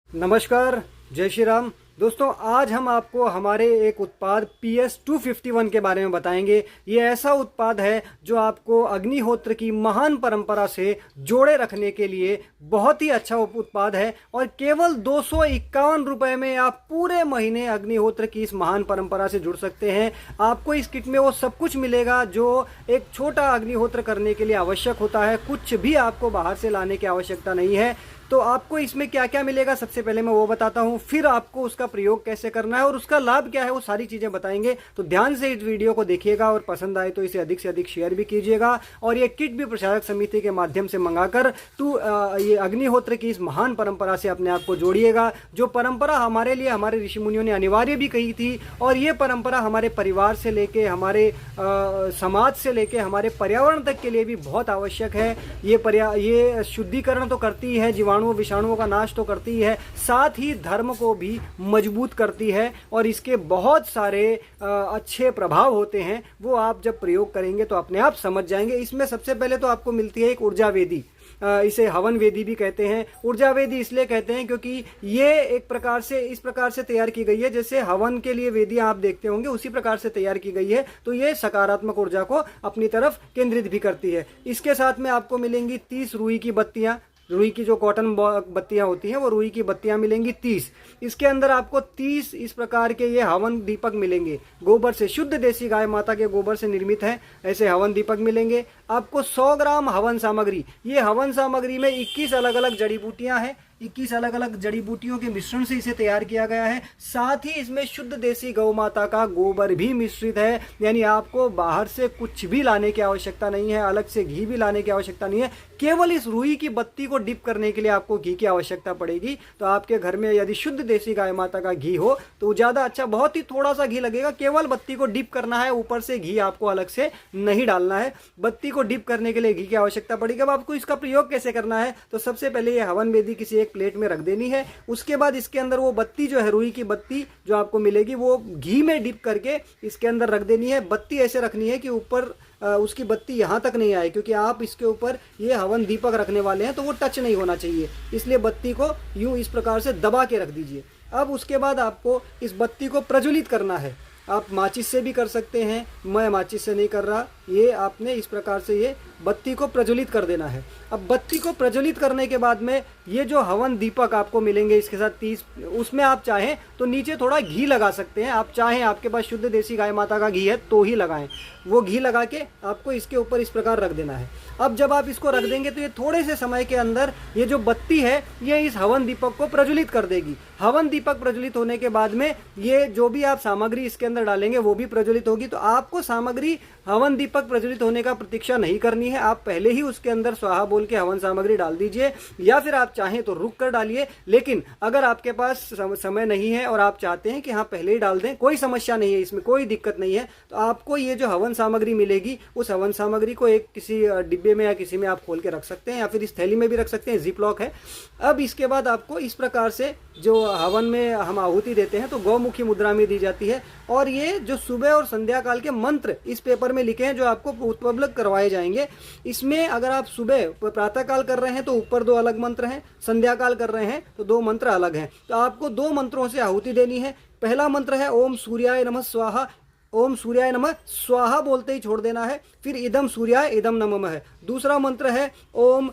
नमस्कार, जय श्री राम। दोस्तों, आज हम आपको हमारे एक उत्पाद PS251 के बारे में बताएंगे। ये ऐसा उत्पाद है जो आपको अग्निहोत्र की महान परंपरा से जोड़े रखने के लिए बहुत ही अच्छा उत्पाद है और केवल 251 रुपये में आप पूरे महीने अग्निहोत्र की इस महान परंपरा से जुड़ सकते हैं। आपको इस किट में वो सब कुछ मिलेगा जो एक छोटा अग्निहोत्र करने के लिए आवश्यक होता है। कुछ भी आपको बाहर से लाने की आवश्यकता नहीं है। तो आपको इसमें क्या क्या मिलेगा, सबसे पहले मैं वो बताता हूँ, फिर आपको उसका प्रयोग कैसे करना है और उसका लाभ क्या है, वो सारी चीज़ें बताएंगे। तो ध्यान से इस वीडियो को देखिएगा और पसंद आए तो इसे अधिक से अधिक शेयर भी कीजिएगा। और ये किट भी प्रचारक समिति के माध्यम से मंगाकर ये अग्निहोत्र की इस महान परंपरा से अपने आप को जोड़िएगा, जो परंपरा हमारे लिए हमारे ऋषि मुनियों ने अनिवार्य भी कही थी। और ये परंपरा हमारे परिवार से लेके, हमारे समाज से लेके, हमारे पर्यावरण तक के लिए भी बहुत आवश्यक है। ये शुद्धिकरण तो करती है, विषाणुओं का नाश तो करती है, साथ ही धर्म को भी मजबूत करती है और इसके बहुत सारे अच्छे प्रभाव होते हैं। वो आप जब प्रयोग करेंगे तो अपने आप समझ जाएंगे। इसमें सबसे पहले तो आपको मिलती है एक ऊर्जा वेदी, इसे हवन वेदी भी कहते हैं। ऊर्जा वेदी इसलिए कहते हैं क्योंकि ये एक प्रकार से इस प्रकार से तैयार की गई है, जैसे हवन के लिए वेदियां आप देखते होंगे उसी प्रकार से तैयार की गई है। तो ये सकारात्मक ऊर्जा को अपनी तरफ केंद्रित भी करती है। इसके साथ में आपको मिलेंगी 30 रुई की बत्तियां। रुई की जो कॉटन बत्तियां होती हैं वो रुई की बत्तियां मिलेंगी 30। इसके अंदर आपको 30 इस प्रकार के ये हवन दीपक मिलेंगे। गोबर से, शुद्ध देसी गाय माता के गोबर से निर्मित है ऐसे हवन दीपक मिलेंगे। आपको 100 ग्राम हवन सामग्री। ये हवन सामग्री में 21 अलग अलग जड़ी बूटियां हैं। 21 अलग अलग जड़ी बूटियों के मिश्रण से इसे तैयार किया गया है। साथ ही इसमें शुद्ध देसी गौ माता का गोबर भी मिश्रित है। यानी आपको बाहर से कुछ भी लाने की आवश्यकता नहीं है, अलग से घी भी लाने की आवश्यकता नहीं है। केवल इस रुई की बत्ती को डिप करने के लिए आपको घी की आवश्यकता पड़ेगी। तो आपके घर में यदि शुद्ध देसी गाय माता का घी हो तो ज़्यादा अच्छा, बहुत ही थोड़ा सा घी लगेगा। केवल बत्ती को डिप करना है, ऊपर से घी आपको अलग से नहीं डालना है। बत्ती को डिप करने के लिए घी की आवश्यकता पड़ेगी। अब आपको इसका प्रयोग कैसे करना है, तो सबसे पहले ये हवन वेदी किसी एक प्लेट में रख देनी है। उसके बाद इसके अंदर वो बत्ती जो है, रुई की बत्ती जो आपको मिलेगी, वो घी में डिप करके इसके अंदर रख देनी है। बत्ती ऐसे रखनी है कि ऊपर उसकी बत्ती यहाँ तक नहीं आए, क्योंकि आप इसके ऊपर ये हवन दीपक रखने वाले हैं तो वो टच नहीं होना चाहिए। इसलिए बत्ती को यूं इस प्रकार से दबा के रख दीजिए। अब उसके बाद आपको इस बत्ती को प्रज्वलित करना है। आप माचिस से भी कर सकते हैं, मैं माचिस से नहीं कर रहा। ये आपने इस प्रकार से ये बत्ती को प्रज्वलित कर देना है। अब बत्ती को प्रज्वलित करने के बाद में ये जो हवन दीपक आपको मिलेंगे इसके साथ 30, उसमें आप चाहें तो नीचे थोड़ा घी लगा सकते हैं। आप चाहें, आपके पास शुद्ध देसी गाय माता का घी है तो ही लगाएं। वो घी लगा के आपको इसके ऊपर इस प्रकार रख देना है। अब जब आप इसको रख देंगे तो ये थोड़े से समय के अंदर ये जो बत्ती है ये इस हवन दीपक को प्रज्वलित कर देगी। हवन दीपक प्रज्वलित होने के बाद में ये जो भी आप सामग्री इसके अंदर डालेंगे वो भी प्रज्वलित होगी। तो आपको सामग्री, हवन दीपक प्रज्वलित होने का प्रतीक्षा नहीं करनी है। आप पहले ही उसके अंदर स्वाहा बोल के हवन सामग्री डाल दीजिए, या फिर आप चाहें तो रुक कर डालिए। लेकिन अगर आपके पास समय नहीं है और आप चाहते हैं कि हाँ पहले ही डाल दें, कोई समस्या नहीं है, इसमें कोई दिक्कत नहीं है। तो आपको ये जो हवन सामग्री मिलेगी उस हवन सामग्री को एक किसी डिब्बे में या किसी में आप खोल के रख सकते हैं, या फिर इस थैली में भी रख सकते हैं, जिप लॉक है। अब इसके बाद आपको इस प्रकार से जो हवन में हम आहुति देते हैं तो गौमुखी मुद्रा में दी जाती है। और ये जो सुबह और संध्या काल के मंत्र इस पेपर में लिखे हैं जो आपको उपलब्ध करवाए जाएंगे। इसमें अगर आप सुबह प्रातः काल कर रहे हैं तो ऊपर 2 अलग मंत्र हैं, संध्या काल कर रहे हैं तो 2 मंत्र अलग हैं। तो आपको 2 मंत्रों से आहुति देनी है। पहला मंत्र है ओम सूर्याय नमः स्वाहा। ओम सूर्याय नमः स्वाहा बोलते ही छोड़ देना है। फिर इदम सूर्याय इदम नमः है। दूसरा मंत्र है ओम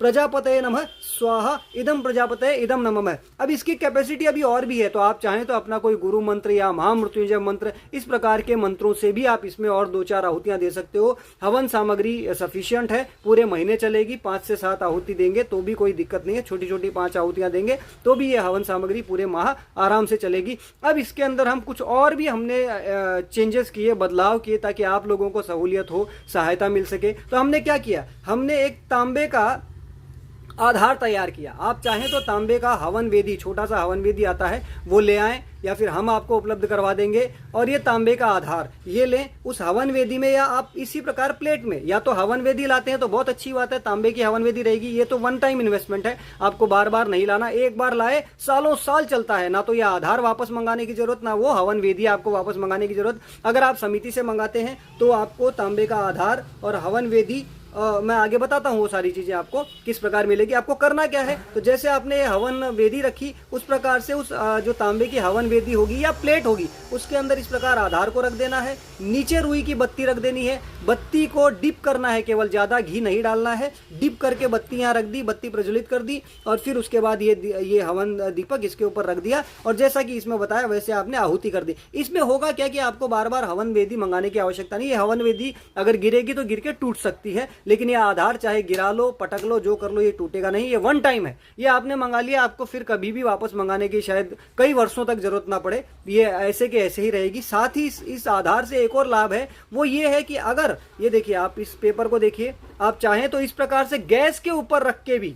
प्रजापतये नमः स्वाहा इदम प्रजापतये इदम नमः। अब इसकी कैपेसिटी अभी और भी है, तो आप चाहें तो अपना कोई गुरु मंत्र या महामृत्युंजय मंत्र, इस प्रकार के मंत्रों से भी आप इसमें और 2-4 आहुतियां दे सकते हो। हवन सामग्री सफिशिएंट है, पूरे महीने चलेगी। 5 से 7 आहुति देंगे तो भी कोई दिक्कत नहीं है। छोटी छोटी 5 आहुतियां देंगे तो भी ये हवन सामग्री पूरे माह आराम से चलेगी। अब इसके अंदर हम कुछ और भी हमने चेंजेस किए, बदलाव किए, ताकि आप लोगों को सहूलियत हो, सहायता मिल सके। तो हमने क्या किया, हमने एक तांबे का आधार तैयार किया। आप चाहें तो तांबे का हवन वेदी, छोटा सा हवन वेदी आता है, वो ले आएं, या फिर हम आपको उपलब्ध करवा देंगे। और ये तांबे का आधार ये लें, उस हवन वेदी में, या आप इसी प्रकार प्लेट में, या तो हवन वेदी लाते हैं तो बहुत अच्छी बात है, तांबे की हवन वेदी रहेगी। ये तो 1 टाइम इन्वेस्टमेंट है, आपको बार बार नहीं लाना। एक बार लाए सालों साल चलता है, ना तो ये आधार वापस मंगाने की जरूरत, ना वो हवन वेदी आपको वापस मंगाने की जरूरत। अगर आप समिति से मंगाते हैं तो आपको तांबे का आधार और हवन वेदी मैं आगे बताता हूँ वो सारी चीज़ें आपको किस प्रकार मिलेगी। आपको करना क्या है, तो जैसे आपने हवन वेदी रखी उस प्रकार से उस जो तांबे की हवन वेदी होगी या प्लेट होगी उसके अंदर इस प्रकार आधार को रख देना है, नीचे रुई की बत्ती रख देनी है, बत्ती को डिप करना है, केवल ज़्यादा घी नहीं डालना है, डिप करके बत्ती यहाँ रख दी, बत्ती प्रज्वलित कर दी और फिर उसके बाद ये हवन दीपक इसके ऊपर रख दिया और जैसा कि इसमें बताया वैसे आपने आहुति कर दी। इसमें होगा क्या कि आपको बार बार हवन वेदी मंगाने की आवश्यकता नहीं है। हवन वेदी अगर गिरेगी तो गिर के टूट सकती है, लेकिन ये आधार चाहे गिरा लो पटक लो जो कर लो ये टूटेगा नहीं। ये वन टाइम है, ये आपने मंगा लिया, आपको फिर कभी भी वापस मंगाने की शायद कई वर्षों तक जरूरत ना पड़े, ये ऐसे के ऐसे ही रहेगी। साथ ही इस आधार से एक और लाभ है, वो ये है कि अगर ये देखिए आप इस पेपर को देखिए, आप चाहें तो इस प्रकार से गैस के ऊपर रख के भी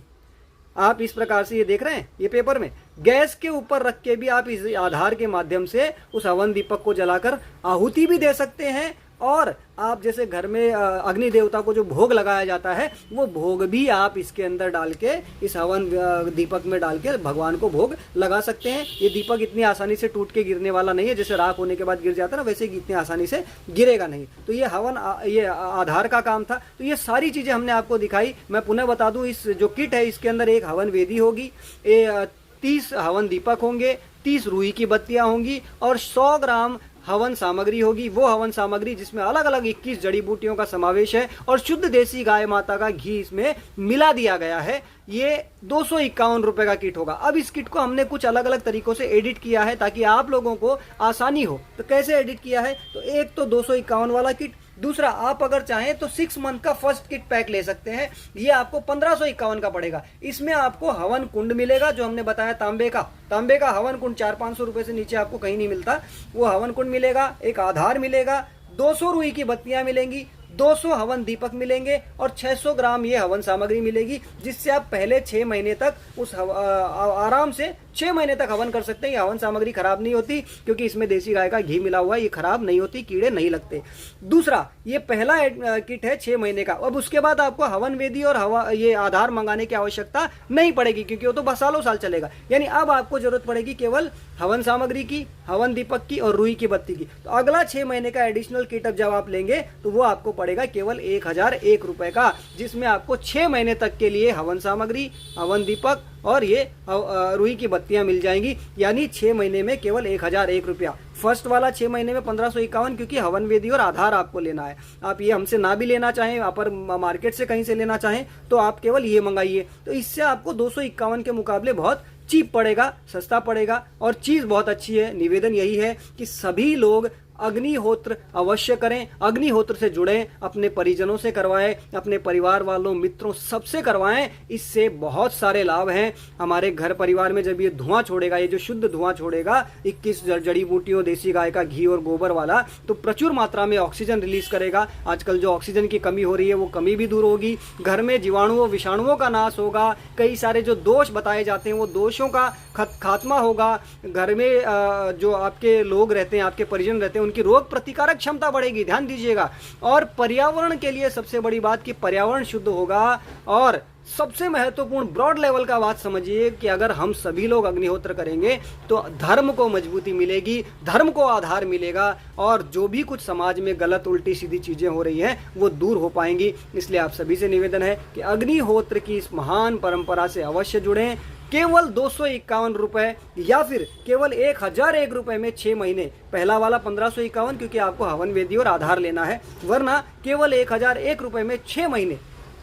आप इस प्रकार से ये देख रहे हैं ये पेपर में गैस के ऊपर रख के भी आप इस आधार के माध्यम से उस हवन दीपक को जलाकर आहुति भी दे सकते हैं। और आप जैसे घर में अग्नि देवता को जो भोग लगाया जाता है वो भोग भी आप इसके अंदर डाल के इस हवन दीपक में डाल के भगवान को भोग लगा सकते हैं। ये दीपक इतनी आसानी से टूट के गिरने वाला नहीं है, जैसे राख होने के बाद गिर जाता है ना वैसे इतनी आसानी से गिरेगा नहीं। तो ये हवन ये आधार का काम था। तो ये सारी चीज़ें हमने आपको दिखाई। मैं पुनः बता दूं, इस जो किट है इसके अंदर एक हवन वेदी होगी, 30 हवन दीपक होंगे, 30 रुई की बत्तियां होंगी और 100 ग्राम हवन सामग्री होगी। वो हवन सामग्री जिसमें अलग अलग 21 जड़ी बूटियों का समावेश है और शुद्ध देसी गाय माता का घी इसमें मिला दिया गया है। ये 251 रुपए का किट होगा। अब इस किट को हमने कुछ अलग अलग तरीकों से एडिट किया है ताकि आप लोगों को आसानी हो। तो कैसे एडिट किया है, तो एक तो 251 वाला किट, दूसरा आप अगर चाहें तो 6 मंथ का फर्स्ट किट पैक ले सकते हैं, ये आपको 1551 का पड़ेगा। इसमें आपको हवन कुंड मिलेगा जो हमने बताया तांबे का हवन कुंड 400-500 रुपए से नीचे आपको कहीं नहीं मिलता, वो हवन कुंड मिलेगा, एक आधार मिलेगा, 200 रुई की बत्तियां मिलेंगी, 200 हवन दीपक मिलेंगे और 600 ग्राम ये हवन सामग्री मिलेगी, जिससे आप पहले 6 महीने तक उस आराम से 6 महीने तक हवन कर सकते हैं। ये हवन सामग्री खराब नहीं होती क्योंकि इसमें देसी गाय का घी मिला हुआ है, ये खराब नहीं होती, कीड़े नहीं लगते। दूसरा ये पहला किट है 6 महीने का। अब उसके बाद आपको हवन वेदी और ये आधार मंगाने की आवश्यकता नहीं पड़ेगी क्योंकि वो तो सालों साल चलेगा। यानी अब आपको जरूरत पड़ेगी केवल हवन सामग्री की, हवन दीपक की और रुई की बत्ती की। तो अगला 6 महीने का एडिशनल किट अब जब आप लेंगे तो वो आपको पड़ेगा केवल 1001 रुपए का, जिसमें आपको 6 महीने तक के लिए हवन सामग्री, हवन दीपक और ये रुई की बत्तियां मिल जाएंगी। यानी 6 महीने में केवल 1001 रुपया। फर्स्ट वाला 6 महीने में 1551 क्योंकि हवन वेदी और आधार आपको लेना है। आप ये हमसे ना भी लेना चाहें, अपर मार्केट से कहीं से लेना चाहें तो आप केवल ये मंगाइए। तो इससे आपको 251 के मुकाबले बहुत चीप पड़ेगा, सस्ता पड़ेगा और चीज़ बहुत अच्छी है। निवेदन यही है कि सभी लोग अग्निहोत्र अवश्य करें, अग्निहोत्र से जुड़ें, अपने परिजनों से करवाएं, अपने परिवार वालों मित्रों सबसे करवाएं। इससे बहुत सारे लाभ हैं। हमारे घर परिवार में जब ये धुआं छोड़ेगा, ये जो शुद्ध धुआं छोड़ेगा 21 जड़ी बूटियों, देसी गाय का घी और गोबर वाला, तो प्रचुर मात्रा में ऑक्सीजन रिलीज करेगा। आजकल जो ऑक्सीजन की कमी हो रही है वो कमी भी दूर होगी, घर में जीवाणुओं विषाणुओं का नाश होगा, कई सारे जो दोष बताए जाते हैं वो दोषों का खात्मा होगा। घर में जो आपके लोग रहते हैं, आपके परिजन रहते हैं, उनकी रोग प्रतिकारक क्षमता बढ़ेगी, ध्यान दीजिएगा। और पर्यावरण के लिए सबसे बड़ी बात कि पर्यावरण शुद्ध होगा। और सबसे महत्वपूर्ण ब्रॉड लेवल का बात समझिए कि अगर हम सभी लोग अग्निहोत्र करेंगे तो धर्म को मजबूती मिलेगी, धर्म को आधार मिलेगा और जो भी कुछ समाज में गलत उल्टी सीधी चीजें हो रही हैं वो दूर हो पाएंगी। इसलिए आप सभी से निवेदन है कि अग्निहोत्र की इस महान परंपरा से अवश्य जुड़ें। केवल 251 रुपए या फिर केवल 1001 रुपए में 6 महीने। पहला वाला 1551 क्योंकि आपको हवन वेदी और आधार लेना है, वरना केवल 1001 रुपए में 6 महीने।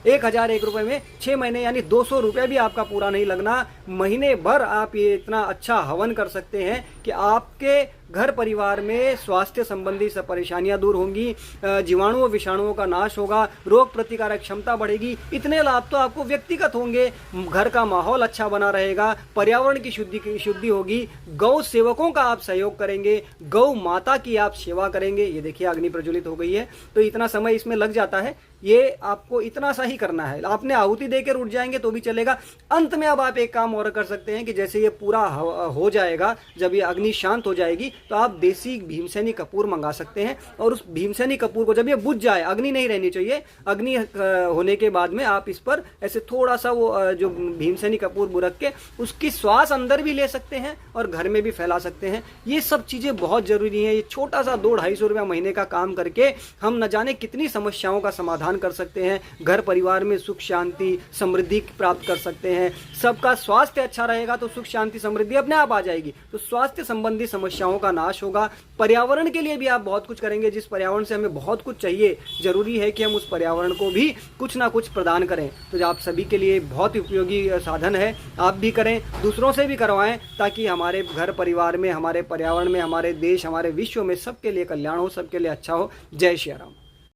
1001 रुपए में 6 महीने यानी 200 रुपये भी आपका पूरा नहीं लगना। महीने भर आप ये इतना अच्छा हवन कर सकते हैं कि आपके घर परिवार में स्वास्थ्य संबंधी सब परेशानियां दूर होंगी, जीवाणुओं विषाणुओं का नाश होगा, रोग प्रतिकारक क्षमता बढ़ेगी। इतने लाभ तो आपको व्यक्तिगत होंगे, घर का माहौल अच्छा बना रहेगा, पर्यावरण की शुद्धि होगी, गौ सेवकों का आप सहयोग करेंगे, गौ माता की आप सेवा करेंगे। ये देखिए अग्नि प्रज्वलित हो गई है, तो इतना समय इसमें लग जाता है। ये आपको इतना सा ही करना है। आपने आहुति देकर उठ जाएंगे तो भी चलेगा। अंत में अब आप एक काम और कर सकते हैं कि जैसे ये पूरा हो जाएगा, जब ये अग्नि शांत हो जाएगी तो आप देसी भीमसेनी कपूर मंगा सकते हैं। और उस भीमसेनी कपूर को जब ये बुझ जाए, अग्नि नहीं रहनी चाहिए, अग्नि होने के बाद में आप इस पर ऐसे थोड़ा सा वो जो भीमसेनी कपूर बुरक के उसकी श्वास अंदर भी ले सकते हैं और घर में भी फैला सकते हैं। ये सब चीज़ें बहुत ज़रूरी हैं। ये छोटा सा 200-250 रुपया महीने का काम करके हम न जाने कितनी समस्याओं का समाधान कर सकते हैं। घर परिवार में सुख शांति समृद्धि प्राप्त कर सकते हैं। सबका स्वास्थ्य अच्छा रहेगा तो सुख शांति समृद्धि अपने आप आ जाएगी। तो स्वास्थ्य संबंधी समस्याओं का नाश होगा। पर्यावरण के लिए भी आप बहुत कुछ करेंगे। जिस पर्यावरण से हमें बहुत कुछ चाहिए, जरूरी है कि हम उस पर्यावरण को भी कुछ ना कुछ प्रदान करें। तो आप सभी के लिए बहुत उपयोगी साधन है। आप भी करें, दूसरों से भी करवाएं, ताकि हमारे घर परिवार में, हमारे पर्यावरण में, हमारे देश, हमारे विश्व में सबके लिए कल्याण हो, सबके लिए अच्छा हो। जय श्री राम।